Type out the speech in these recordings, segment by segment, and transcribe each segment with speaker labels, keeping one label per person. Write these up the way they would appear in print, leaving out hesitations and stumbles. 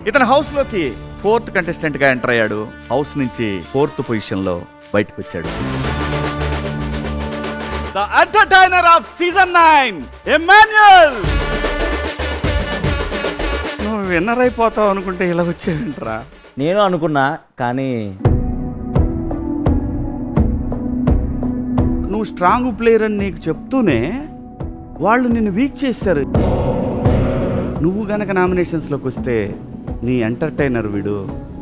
Speaker 1: ఇతను హౌస్ లోకి 4th contestant గా ఎంటర్ అయ్యాడు. హౌస్ నుంచి 4th పొజిషన్ లో బయటకు వచ్చాడు. The entertainer of season 9 Emmanuel. నువ్వు విన్నర్ అయిపోతావు అనుకుంటే ఇలా వచ్చేయంట్రా.
Speaker 2: నేను అనుకున్నా, కానీ
Speaker 1: నువ్వు స్ట్రాంగ్ ప్లేయర్ అని నీకు చెప్తూనే వాళ్ళు నిన్ను వీక్ చేశారు. నువ్వు గనక నామినేషన్స్లోకి వస్తే నీ ఎంటర్టైనర్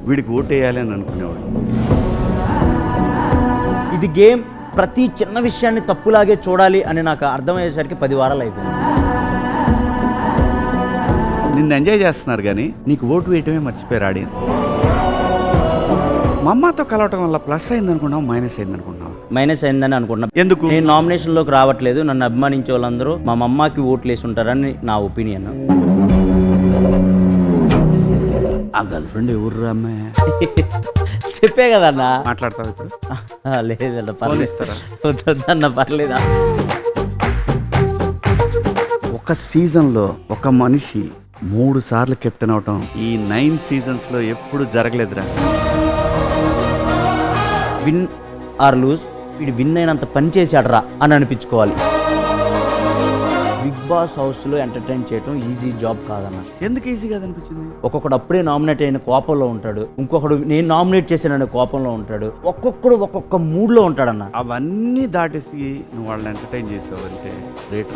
Speaker 1: వీడికి ఓటేయాలి అని అనుకునేవాడు.
Speaker 2: ఇది గేమ్, ప్రతి చిన్న విషయాన్ని తప్పులాగే చూడాలి అని నాకు అర్థమయ్యేసరికి 10 వారాలు అయిపోయింది.
Speaker 1: నిన్ను ఎంజాయ్ చేస్తున్నారు కానీ నీకు ఓటు వేయటమే మర్చిపోయారు ఆడియన్స్. మా అమ్మతో కలవటం వల్ల ప్లస్ అయింది అనుకున్నావు, మైనస్ అయింది అనుకున్నావు?
Speaker 2: మైనస్ అయిందని అనుకుంటున్నా.
Speaker 1: ఎందుకు?
Speaker 2: నేను నామినేషన్లోకి రావట్లేదు, నన్ను అభిమానించే వాళ్ళందరూ మా మమ్మకి ఓట్లు వేసి ఉంటారని నా ఒపీనియన్.
Speaker 1: ఆ గర్ల్ ఫ్రెండ్ ఎవరు అమ్మాయి?
Speaker 2: చెప్పే కదన్నా.
Speaker 1: మాట్లాడతావు ఇప్పుడు?
Speaker 2: లేదన్న,
Speaker 1: ఫోన్ ఇస్తారా?
Speaker 2: వద్దన్న, పర్లేదా.
Speaker 1: ఒక సీజన్లో ఒక మనిషి 3 సార్లు కెప్టెన్ అవటం ఈ 9 సీజన్స్లో ఎప్పుడు జరగలేదురా.
Speaker 2: విన్ ఆర్ లూజ్, వీడు విన్ అయినంత పని చేశాడరా అని అనిపించుకోవాలి. బిగ్ బాస్ హౌస్లో ఎంటర్టైన్ చేయడం ఈజీ జాబ్ కాదన్న.
Speaker 1: ఎందుకు ఈజీగా అనిపించింది?
Speaker 2: ఒక్కొక్కడు అప్పుడే నామినేట్ అయిన కోపంలో ఉంటాడు, ఇంకొకడు నేను నామినేట్ చేశాననే కోపంలో ఉంటాడు, ఒక్కొక్కడు ఒక్కొక్క మూడ్లో ఉంటాడన్న.
Speaker 1: అవన్నీ దాటేసి నువ్వు వాళ్ళని ఎంటర్టైన్ చేసావంటే రేట్.